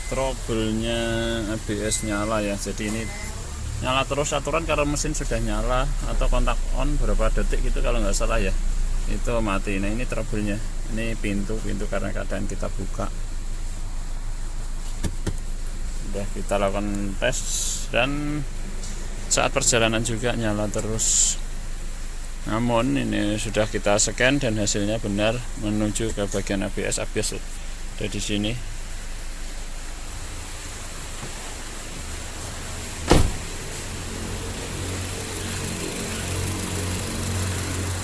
trouble-nya ABS nyala ya. Jadi ini nyala terus aturan karena mesin sudah nyala atau kontak on berapa detik gitu kalau nggak salah ya, itu mati. Nah ini trouble-nya, ini pintu karena keadaan kita buka. Udah kita lakukan tes dan saat perjalanan juga nyala terus. Namun ini sudah kita scan dan hasilnya benar menuju ke bagian ABS ada di sini.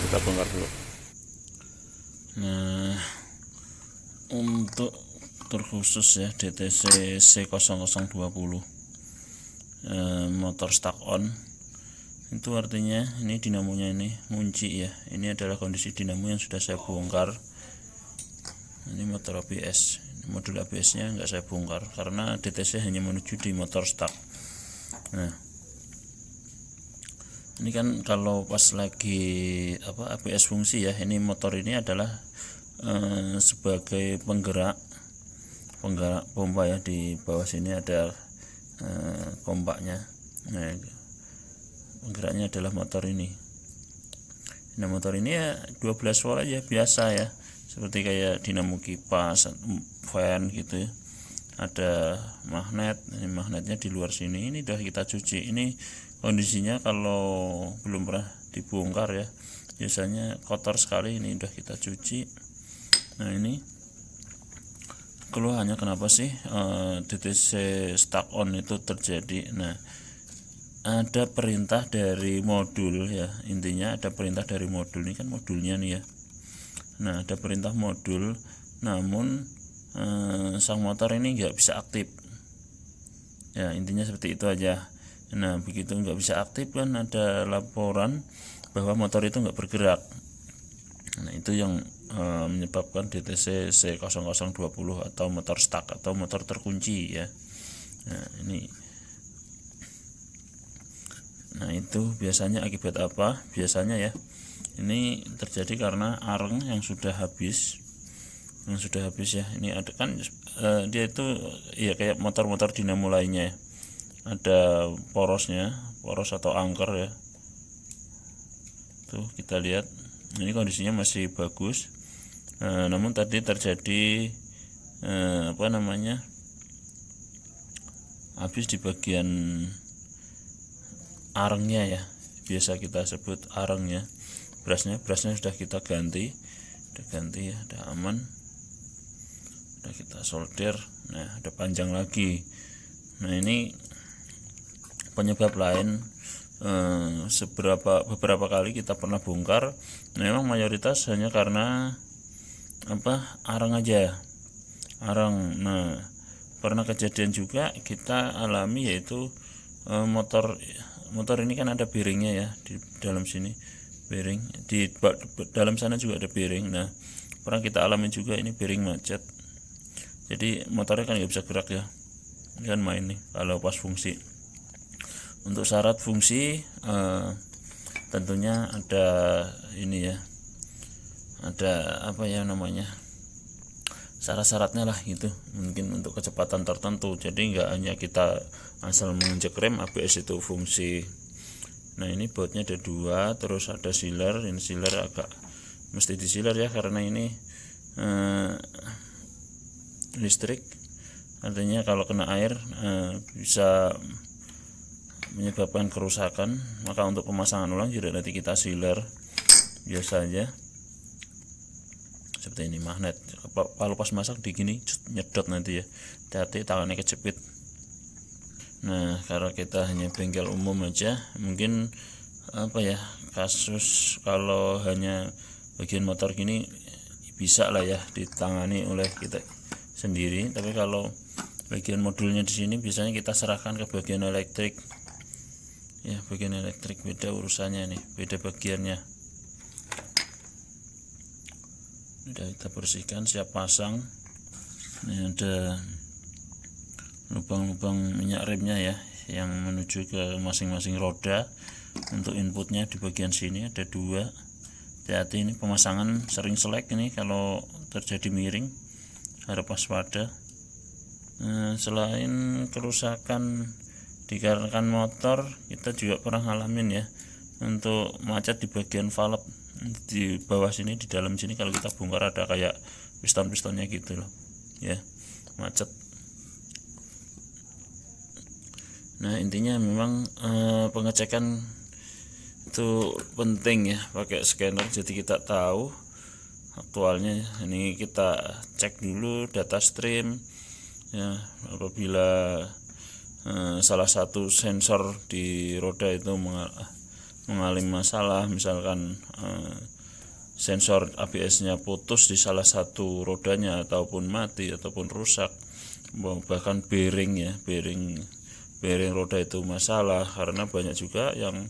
Kita bongkar dulu. Nah, untuk terkhusus ya DTC C0020 motor stuck on, itu artinya ini dinamonya ini ngunci ya. Ini adalah kondisi dinamo yang sudah saya bongkar. Ini motor ABS, modul ABS nya nggak saya bongkar karena DTC hanya menuju di motor stuck. Nah ini kan kalau pas lagi ABS fungsi ya, ini motor ini adalah sebagai penggerak pompa ya. Di bawah sini ada pompanya. Nah penggeraknya adalah motor ini. Nah motor ini ya 12 volt aja biasa ya, seperti kayak dinamo kipas, fan gitu ya. Ada magnet, ini magnetnya di luar sini. Ini udah kita cuci. Ini kondisinya kalau belum pernah dibongkar ya, biasanya kotor sekali. Ini udah kita cuci. Nah ini keluhannya kenapa sih DTC stuck on itu terjadi. Nah ada perintah dari modul ya, intinya ada perintah dari modul. Ini kan modulnya nih ya. Nah ada perintah modul, namun sang motor ini nggak bisa aktif ya, intinya seperti itu aja. Nah begitu nggak bisa aktif kan ada laporan bahwa motor itu nggak bergerak. Nah itu yang menyebabkan DTC C0020 atau motor stuck atau motor terkunci ya. Nah itu biasanya akibat apa? Biasanya ya ini terjadi karena areng yang sudah habis ya. Ini ada kan dia itu ya kayak motor-motor dinamo lainnya ya. Ada porosnya, poros atau angker ya. Tuh kita lihat ini kondisinya masih bagus. Namun tadi terjadi habis di bagian arengnya ya, biasa kita sebut arengnya. Brasnya sudah kita ganti, ya, udah aman, udah kita solder. Nah ada panjang lagi. Nah ini penyebab lain. Beberapa kali kita pernah bongkar, memang mayoritas hanya karena arang aja, arang. Nah pernah kejadian juga kita alami, yaitu motor ini kan ada bearingnya ya di dalam sini, bearing di dalam sana juga ada bearing. Nah pernah kita alami juga ini bearing macet, jadi motornya kan nggak bisa gerak ya, kan main nih kalau pas fungsi. Untuk syarat fungsi tentunya ada ini ya, ada syarat-syaratnya lah gitu, mungkin untuk kecepatan tertentu. Jadi nggak hanya kita asal menginjak rem ABS itu fungsi. Nah ini bautnya ada 2, terus ada sealer. Ini sealer agak mesti disiler ya, karena ini listrik, artinya kalau kena air bisa menyebabkan kerusakan. Maka untuk pemasangan ulang juga nanti kita sealer biasa aja, seperti ini magnet. Kalau pas masak di gini nyedot nanti ya, hati-hati tangannya kejepit. Nah karena kita hanya bengkel umum aja, mungkin kasus kalau hanya bagian motor gini bisa lah ya ditangani oleh kita sendiri. Tapi kalau bagian modulnya di sini biasanya kita serahkan ke bagian elektrik ya. Bagian elektrik beda urusannya nih, beda bagiannya. Udah kita bersihkan, siap pasang. Ini ada lubang-lubang minyak remnya ya, yang menuju ke masing-masing roda. Untuk inputnya di bagian sini ada 2. Hati-hati ini pemasangan sering selek ini kalau terjadi miring, harap waspada. Selain kerusakan dikarenakan motor, kita juga pernah ngalamin ya untuk macet di bagian valve di bawah sini, di dalam sini kalau kita bongkar ada kayak piston-pistonnya gitu loh ya, macet. Nah intinya memang pengecekan itu penting ya, pakai scanner jadi kita tahu aktualnya. Ini kita cek dulu data stream ya, apabila salah satu sensor di roda itu mengalami masalah, misalkan sensor ABS-nya putus di salah satu rodanya ataupun mati ataupun rusak, bahkan bearing ya, bearing roda itu masalah, karena banyak juga yang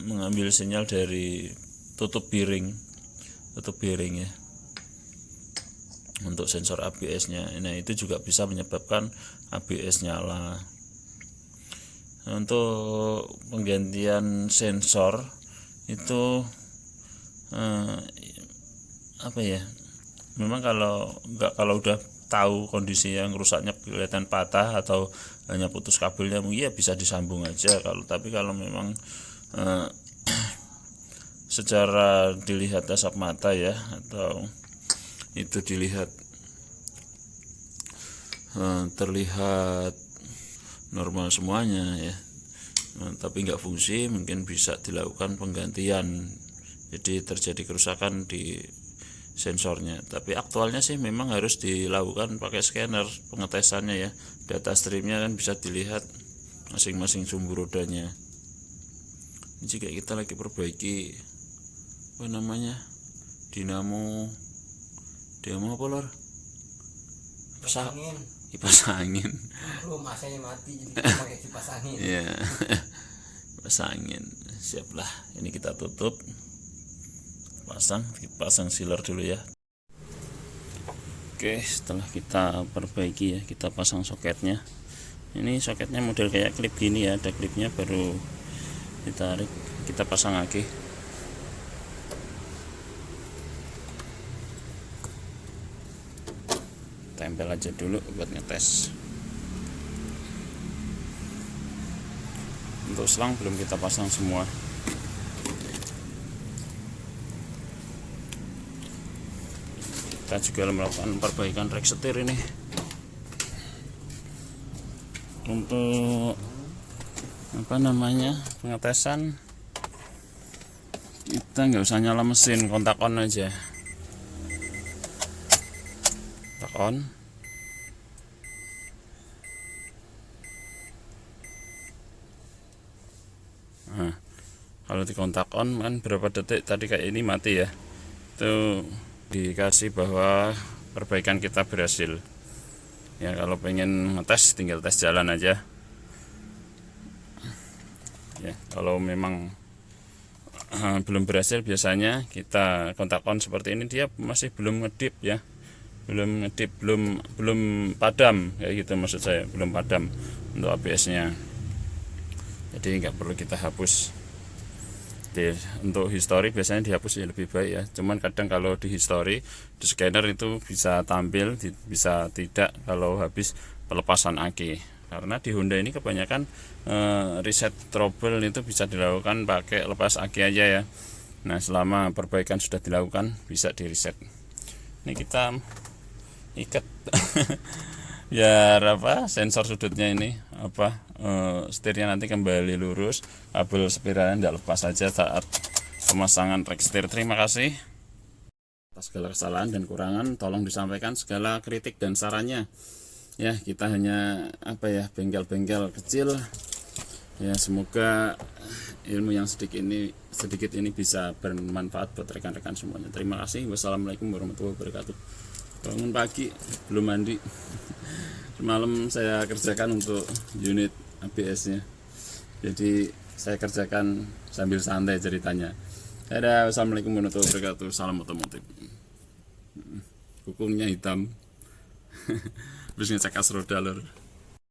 mengambil sinyal dari tutup bearing ya untuk sensor ABS-nya. Nah itu juga bisa menyebabkan ABS nyala. Untuk penggantian sensor itu apa ya, memang kalau udah tahu kondisi yang rusaknya kelihatan patah atau hanya putus kabelnya, ya bisa disambung aja. Tapi kalau memang secara dilihat kasat mata ya, atau itu dilihat terlihat normal semuanya ya, tapi nggak fungsi, mungkin bisa dilakukan penggantian, jadi terjadi kerusakan di sensornya. Tapi aktualnya sih memang harus dilakukan pakai scanner pengetesannya ya, data streamnya kan bisa dilihat masing-masing sumbu rodanya. Jika kita lagi perbaiki dinamo apa lor? Kipas angin. Masanya mati jadi pakai kipas angin. Iya. Kipas angin. Siap lah. Ini kita tutup. Pasang sealer dulu ya. Oke, setelah kita perbaiki ya, kita pasang soketnya. Ini soketnya model kayak klip gini ya, ada klipnya, baru ditarik, kita pasang lagi. Tempel aja dulu buat ngetes. Untuk selang belum kita pasang semua. Kita juga melakukan perbaikan rek setir ini. Untuk pengetesan, kita nggak usah nyala mesin, kontak on aja. On. Nah, kalau di kontak on kan berapa detik tadi kayak ini mati ya, itu dikasih bahwa perbaikan kita berhasil ya. Kalau pengen ngetes tinggal tes jalan aja ya. Kalau memang belum berhasil, biasanya kita kontak on seperti ini, dia masih belum ngedip ya, belum padam kayak gitu, maksud saya belum padam untuk ABS-nya, jadi nggak perlu kita hapus. Untuk history biasanya dihapus ya lebih baik ya, cuman kadang kalau di history di scanner itu bisa tampil, bisa tidak kalau habis pelepasan aki. Karena di Honda ini kebanyakan reset trouble itu bisa dilakukan pakai lepas aki aja ya. Nah selama perbaikan sudah dilakukan bisa di reset. Ini kita ikat biar sensor sudutnya ini setirnya nanti kembali lurus, kabel spiralnya tidak lepas saja saat pemasangan rek setir. Terima kasih. Atas segala kesalahan dan kurangan tolong disampaikan segala kritik dan sarannya ya. Kita hanya bengkel-bengkel kecil ya, semoga ilmu yang sedikit ini bisa bermanfaat buat rekan-rekan semuanya. Terima kasih. Wassalamualaikum warahmatullahi wabarakatuh. Bangun pagi belum mandi, semalam saya kerjakan untuk unit ABS-nya, jadi saya kerjakan sambil santai ceritanya. Dadah, wassalamualaikum warahmatullahi wabarakatuh. Salam otomotif. Hukumnya hitam. Terus ngecek as roda lur.